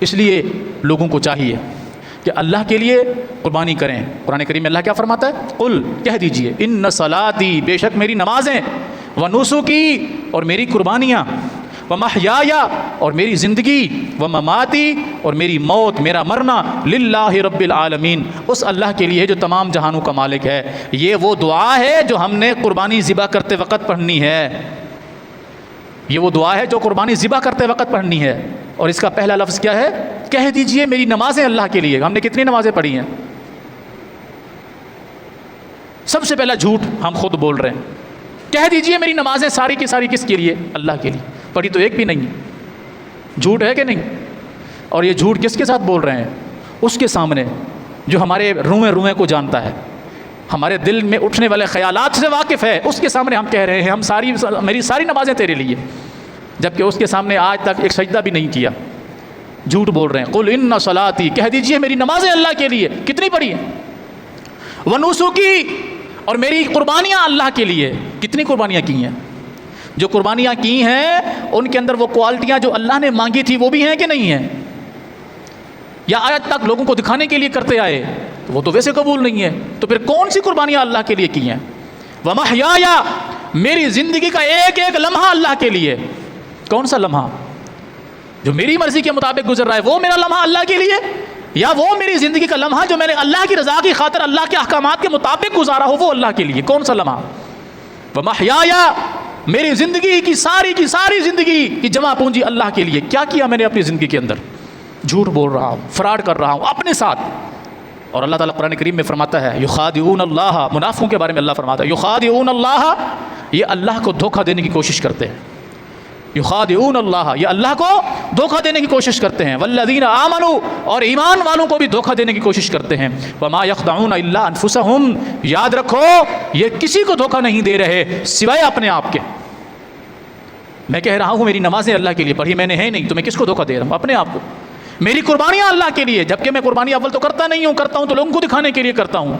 اس لیے لوگوں کو چاہیے کہ اللہ کے لیے قربانی کریں. قرآن کریم میں اللہ کیا فرماتا ہے؟ قل، کہہ دیجئے، ان صلاتی، بے شک میری نمازیں، ونسکی، اور میری قربانیاں، ومحیایا، اور میری زندگی، ومماتی، اور میری موت، میرا مرنا، للہ رب العالمین، اس اللہ کے لیے جو تمام جہانوں کا مالک ہے. یہ وہ دعا ہے جو ہم نے قربانی ذبح کرتے وقت پڑھنی ہے. یہ وہ دعا ہے جو قربانی ذبح کرتے وقت پڑھنی ہے. اور اس کا پہلا لفظ کیا ہے؟ کہہ دیجئے میری نمازیں اللہ کے لیے. ہم نے کتنی نمازیں پڑھی ہیں؟ سب سے پہلا جھوٹ ہم خود بول رہے ہیں. کہہ دیجئے میری نمازیں ساری کی ساری کس کے لیے؟ اللہ کے لیے. پڑھی تو ایک بھی نہیں. جھوٹ ہے کہ نہیں؟ اور یہ جھوٹ کس کے ساتھ بول رہے ہیں؟ اس کے سامنے جو ہمارے روئیں روئیں کو جانتا ہے، ہمارے دل میں اٹھنے والے خیالات سے واقف ہے. اس کے سامنے ہم کہہ رہے ہیں میری ساری نمازیں تیرے لیے، جبکہ اس کے سامنے آج تک ایک سجدہ بھی نہیں کیا. جھوٹ بول رہے ہیں. قل ان صلاتی، کہہ دیجئے میری نمازیں اللہ کے لیے. کتنی پڑھی ہیں؟ ونسکی، اور میری قربانیاں اللہ کے لیے. کتنی قربانیاں کی ہیں؟ جو قربانیاں کی ہیں ان کے اندر وہ کوالٹیاں جو اللہ نے مانگی تھی وہ بھی ہیں کہ نہیں ہیں؟ یا آج تک لوگوں کو دکھانے کے لیے کرتے آئے تو وہ تو ویسے قبول نہیں ہے. تو پھر کون سی قربانیاں اللہ کے لیے کی ہیں؟ ومحیایا، میری زندگی کا ایک ایک لمحہ اللہ کے لیے. کون سا لمحہ؟ جو میری مرضی کے مطابق گزر رہا ہے وہ میرا لمحہ اللہ کے لیے، یا وہ میری زندگی کا لمحہ جو میں نے اللہ کی رضا کی خاطر اللہ کے احکامات کے مطابق گزارا ہو وہ اللہ کے لیے؟ کون سا لمحہ؟ ومحیایا، میری زندگی کی ساری زندگی کی جمع پونجی اللہ کے لیے. کیا کیا میں نے اپنی زندگی کے اندر؟ جھوٹ بول رہا ہوں، فراڈ کر رہا ہوں اپنے ساتھ. اور اللہ تعالیٰ قرآن کریم میں فرماتا ہے یخادعون اللہ، منافقوں کے بارے میں اللہ فرماتا ہے یخادعون اللہ، یہ اللہ کو دھوکہ دینے کی کوشش کرتے ہیں. یخادعون اللہ، یہ اللہ کو دھوکہ دینے کی کوشش کرتے ہیں، والذین آمنوا، اور ایمان والوں کو بھی دھوکہ دینے کی کوشش کرتے ہیں، وما یخدعون الا انفسہم، یاد رکھو یہ کسی کو دھوکہ نہیں دے رہے سوائے اپنے آپ کے۔ میں کہہ رہا ہوں میری نمازیں اللہ کے لیے پڑھی میں نے ہے نہیں، تو میں کس کو دھوکہ دے رہا ہوں؟ اپنے آپ کو۔ میری قربانیاں اللہ کے لیے، جبکہ میں قربانی اول تو کرتا نہیں ہوں، کرتا ہوں تو لوگوں کو دکھانے کے لیے کرتا ہوں،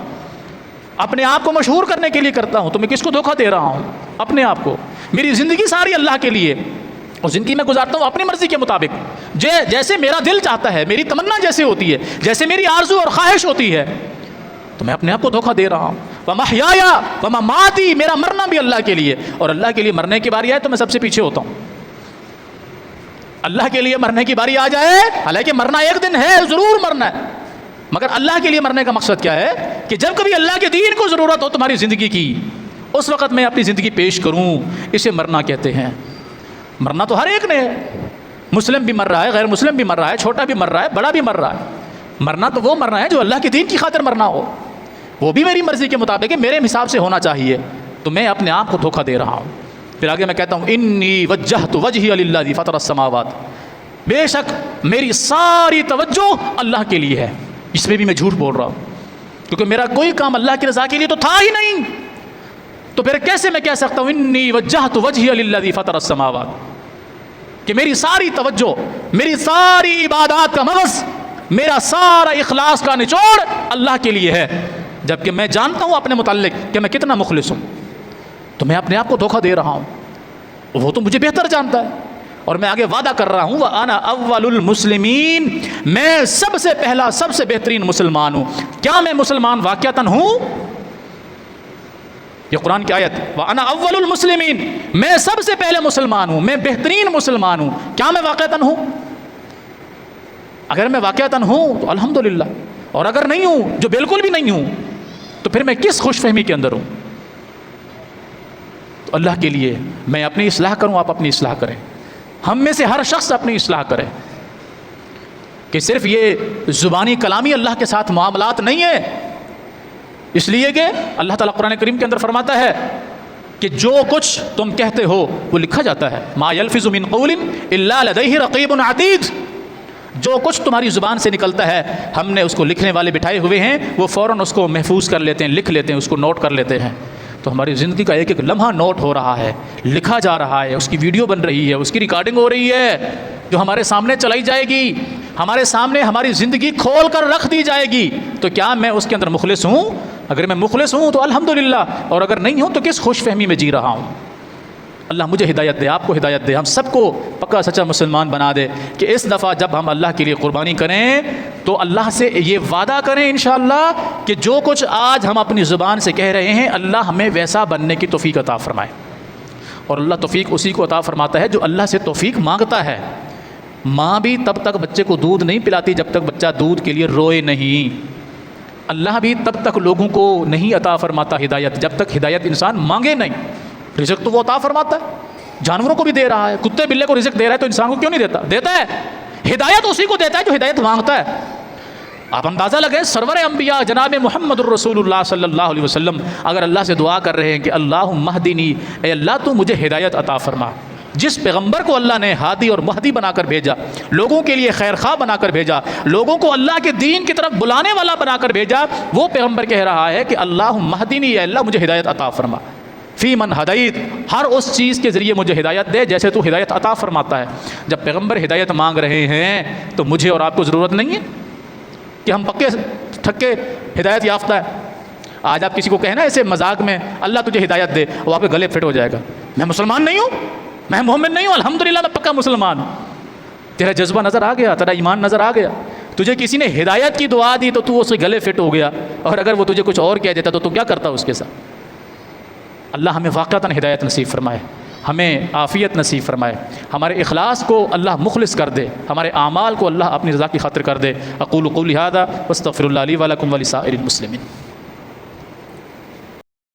اپنے آپ کو مشہور کرنے کے لیے کرتا ہوں، تو میں کس کو دھوکہ دے رہا ہوں؟ اپنے آپ کو۔ میری زندگی ساری اللہ کے لیے، اور زندگی میں گزارتا ہوں اپنی مرضی کے مطابق، جیسے میرا دل چاہتا ہے، میری تمنا جیسے ہوتی ہے، جیسے میری آرزو اور خواہش ہوتی ہے، تو میں اپنے آپ کو دھوکہ دے رہا ہوں۔ وَمَحْيَايَ وَمَمَاتِي، میرا مرنا بھی اللہ کے لیے، اور اللہ کے لیے مرنے کی باری آئے تو میں سب سے پیچھے ہوتا ہوں۔ اللہ کے لیے مرنے کی باری آ جائے، حالانکہ مرنا ایک دن ہے، ضرور مرنا ہے، مگر اللہ کے لیے مرنے کا مقصد کیا ہے کہ جب کبھی اللہ کے دین کو ضرورت ہو تمہاری زندگی کی، اس وقت میں اپنی زندگی پیش کروں، اسے مرنا کہتے ہیں۔ مرنا تو ہر ایک نے ہے، مسلم بھی مر رہا ہے، غیر مسلم بھی مر رہا ہے، چھوٹا بھی مر رہا ہے، بڑا بھی مر رہا ہے۔ مرنا تو وہ مرنا ہے جو اللہ کے دین کی خاطر مرنا ہو، وہ بھی میری مرضی کے مطابق ہے، میرے حساب سے ہونا چاہیے، تو میں اپنے آپ کو دھوکہ دے رہا ہوں۔ پھر آگے میں کہتا ہوں انی وجہت وجہی للذی فطر السماوات، بے شک میری ساری توجہ اللہ کے لیے ہے۔ اس میں بھی میں جھوٹ بول رہا ہوں، کیونکہ میرا کوئی کام اللہ کی رضا کے لیے تو تھا ہی نہیں، تو پھر کیسے میں کہہ سکتا ہوں انی وجہت وجہی للذی فطر السماوات، کہ میری ساری توجہ، میری ساری عبادات کا مغز، میرا سارا اخلاص کا نچوڑ اللہ کے لیے ہے، جبکہ میں جانتا ہوں اپنے متعلق کہ میں کتنا مخلص ہوں، تو میں اپنے آپ کو دھوکہ دے رہا ہوں، وہ تو مجھے بہتر جانتا ہے، اور میں آگے وعدہ کر رہا ہوں وَأَنَا أَوَّلُ الْمُسْلِمِينَ، میں سب سے پہلا سب سے بہترین مسلمان ہوں۔ کیا میں مسلمان واقعتاً ہوں؟ یہ قرآن کی آیت، وَأَنَا أَوَّلُ الْمُسْلِمِينَ، میں سب سے پہلے مسلمان ہوں، میں بہترین مسلمان ہوں۔ کیا میں واقعتاً ہوں؟ اگر میں واقعتاً ہوں تو الحمدللہ، اور اگر نہیں ہوں، جو بالکل بھی نہیں ہوں، تو پھر میں کس خوش فہمی کے اندر ہوں؟ تو اللہ کے لیے میں اپنی اصلاح کروں، آپ اپنی اصلاح کریں، ہم میں سے ہر شخص اپنی اصلاح کرے، کہ صرف یہ زبانی کلامی اللہ کے ساتھ معاملات نہیں ہے، اس لیے کہ اللہ تعالیٰ قرآن کریم کے اندر فرماتا ہے کہ جو کچھ تم کہتے ہو وہ لکھا جاتا ہے، ما یلفظ من قول الا لدیہ رقیب عتید، جو کچھ تمہاری زبان سے نکلتا ہے ہم نے اس کو لکھنے والے بٹھائے ہوئے ہیں، وہ فوراً اس کو محفوظ کر لیتے ہیں، لکھ لیتے ہیں، اس کو نوٹ کر لیتے ہیں۔ تو ہماری زندگی کا ایک ایک لمحہ نوٹ ہو رہا ہے، لکھا جا رہا ہے، اس کی ویڈیو بن رہی ہے، اس کی ریکارڈنگ ہو رہی ہے، جو ہمارے سامنے چلائی جائے گی، ہمارے سامنے ہماری زندگی کھول کر رکھ دی جائے گی، تو کیا میں اس کے اندر مخلص ہوں؟ اگر میں مخلص ہوں تو الحمدللہ، اور اگر نہیں ہوں تو کس خوش فہمی میں جی رہا ہوں؟ اللہ مجھے ہدایت دے، آپ کو ہدایت دے، ہم سب کو پکا سچا مسلمان بنا دے، کہ اس دفعہ جب ہم اللہ کے لیے قربانی کریں تو اللہ سے یہ وعدہ کریں انشاءاللہ کہ جو کچھ آج ہم اپنی زبان سے کہہ رہے ہیں اللہ ہمیں ویسا بننے کی توفیق عطا فرمائے۔ اور اللہ توفیق اسی کو عطا فرماتا ہے جو اللہ سے توفیق مانگتا ہے۔ ماں بھی تب تک بچے کو دودھ نہیں پلاتی جب تک بچہ دودھ کے لیے روئے نہیں، اللہ بھی تب تک لوگوں کو نہیں عطا فرماتا ہدایت جب تک ہدایت انسان مانگے نہیں۔ رزق تو وہ عطا فرماتا ہے، جانوروں کو بھی دے رہا ہے، کتے بلے کو رزق دے رہا ہے تو انسان کو کیوں نہیں دیتا؟ دیتا ہے، ہدایت اسی کو دیتا ہے جو ہدایت مانگتا ہے۔ آپ اندازہ لگیں سرور انبیاء جناب محمد الرسول اللہ صلی اللہ علیہ وسلم اگر اللہ سے دعا کر رہے ہیں کہ اللہم اہدنی، اے اللہ تو مجھے ہدایت عطا فرما، جس پیغمبر کو اللہ نے ہادی اور مہدی بنا کر بھیجا، لوگوں کے لیے خیر خواہ بنا کر بھیجا، لوگوں کو اللہ کے دین کی طرف بلانے والا بنا کر بھیجا، وہ پیغمبر کہہ رہا ہے کہ اللہم اہدنی، اے اللہ مجھے ہدایت عطا فرما، فی من ہدیت، ہر اس چیز کے ذریعے مجھے ہدایت دے جیسے تو ہدایت عطا فرماتا ہے۔ جب پیغمبر ہدایت مانگ رہے ہیں تو مجھے اور آپ کو ضرورت نہیں ہے کہ ہم پکے ٹھکے ہدایت یافتہ ہے۔ آج آپ کسی کو کہنا ایسے مذاق میں اللہ تجھے ہدایت دے، وہ آپ کے گلے فٹ ہو جائے گا، میں مسلمان نہیں ہوں، میں مومن نہیں ہوں، الحمدللہ میں پکا مسلمان ہوں۔ تیرا جذبہ نظر آ گیا، تیرا ایمان نظر آ گیا، تجھے کسی نے ہدایت کی دعا دی تو تو اس کے گلے فٹ ہو گیا، اور اگر وہ تجھے کچھ اور کہہ دیتا تو کیا کرتا اس کے ساتھ؟ اللہ ہمیں واقعتاً ہدایت نصیب فرمائے، ہمیں عافیت نصیب فرمائے، ہمارے اخلاص کو اللہ مخلص کر دے، ہمارے اعمال کو اللہ اپنی رضا کی خاطر کر دے۔ اقول قولی ھذا واستغفر اللہ لی ولکم ولسائر المسلمین۔